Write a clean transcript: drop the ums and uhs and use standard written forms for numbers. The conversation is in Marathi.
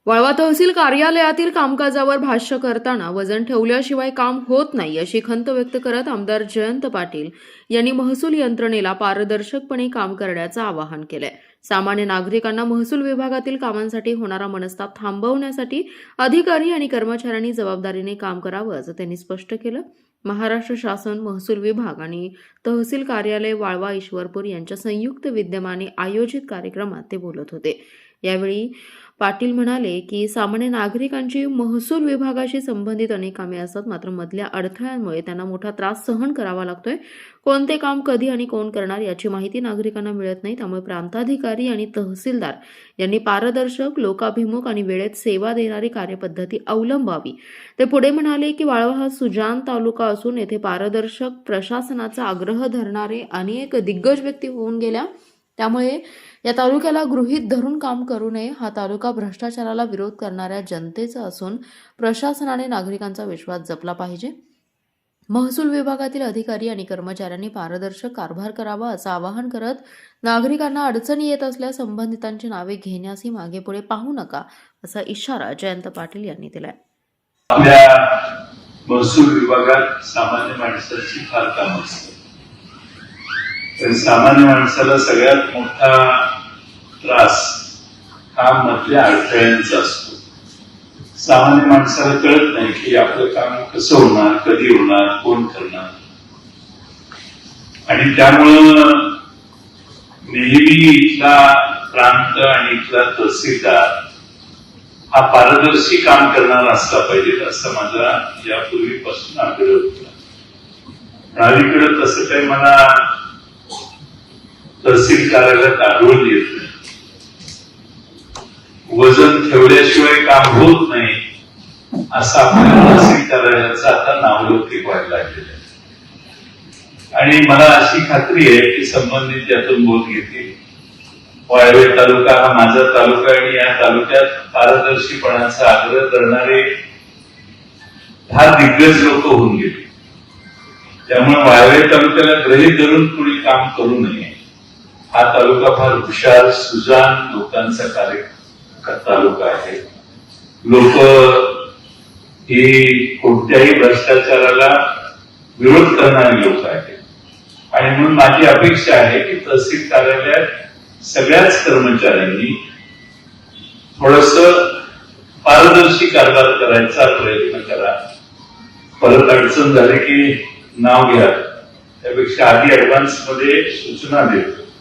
वाळवा तहसील कार्यालयातील कामकाजावर भाष्य करताना वजन ठेवल्याशिवाय काम होत नाही अशी खंत व्यक्त करत आमदार जयंत पाटील यांनी महसूल यंत्रणेला पारदर्शकपणे काम करण्याचं आवाहन केलंय। सामान्य नागरिकांना महसूल विभागातील कामांसाठी होणारा मनस्ताप थांबवण्यासाठी अधिकारी आणि कर्मचाऱ्यांनी जबाबदारीने काम करावं असं त्यांनी स्पष्ट केलं। महाराष्ट्र शासन महसूल विभाग आणि तहसील कार्यालय वाळवा ईश्वरपूर यांच्या संयुक्त विद्यमाने आयोजित कार्यक्रमात ते बोलत होते। यावेळी पाटील म्हणाले की सामान्य नागरिकांची महसूल विभागाशी संबंधित अनेक कामे असतात, मात्र मधल्या अडथळ्यांमुळे त्यांना मोठा त्रास सहन करावा लागतोय। कोणते काम कधी आणि कोण करणार याची माहिती नागरिकांना मिळत नाही, त्यामुळे प्रांताधिकारी आणि तहसीलदार यांनी पारदर्शक, लोकाभिमुख आणि वेळेत सेवा देणारी कार्यपद्धती अवलंबावी। ते पुढे म्हणाले की वाळवा हा सुजान तालुका असून येथे पारदर्शक प्रशासनाचा आग्रह धरणारे अनेक दिग्गज व्यक्ती होऊन गेल्या, त्यामुळे या तालुक्याला गृहीत धरून काम करू नये। हा तालुका भ्रष्टाचाराला विरोध करणाऱ्या जनतेचा असून प्रशासनाने नागरिकांचा विश्वास जपला पाहिजे। महसूल विभागातील अधिकारी आणि कर्मचाऱ्यांनी पारदर्शक कारभार करावा असं आवाहन करत नागरिकांना अडचणी येत असल्यास संबंधितांची नावे घेण्यासही मागे पुढे पाहू नका असा इशारा जयंत पाटील यांनी दिलाय। आपल्या महसूल विभागात सामान्य माणसाची फार काम असते, पण सामान्य माणसाला सगळ्यात मोठा त्रास हा मधल्या अडथळ्यांचा असतो। सामान्य माणसाला कळत नाही की आपलं काम कसं होणार, कधी होणार, कोण करणार, आणि त्यामुळं नेहमी इथला प्रांत आणि इथला तहसीलदार हा पारदर्शी काम करणारा असला पाहिजे असं माझा यापूर्वीपासून आग्रह होता। अलीकडे तसं काही मला तहसील कार्यालयात आढळून येत नाही। वजन ठेवल्याशिवाय काम होत नाही असं आपल्या तहसील कार्यालयाचं आता नावलौकिक व्हायला लागलेलं आहे, आणि मला अशी खात्री आहे की संबंधित त्यातून बोध घेतील। वाळवे तालुका हा माझा तालुका, आणि या तालुक्यात पारदर्शीपणाचा आग्रह करणारे 10 दिग्गज लोक होऊन गेले, त्यामुळे वाळवे तालुक्याला गृहीत धरून कुणी काम करू नये। हा तालुका फार हुशार, सुजान लोकांचा तालुका आहे। लोक ही कोणत्याही भ्रष्टाचाराला विरोध करणारे लोक आहेत, आणि म्हणून माझी अपेक्षा आहे की तहसील कार्यालयात सगळ्याच कर्मचाऱ्यांनी थोडस पारदर्शी कारभार करायचा प्रयत्न करा। परत अडचण झाली की नाव घ्या, त्यापेक्षा आधी ऍडव्हान्स मध्ये सूचना देतो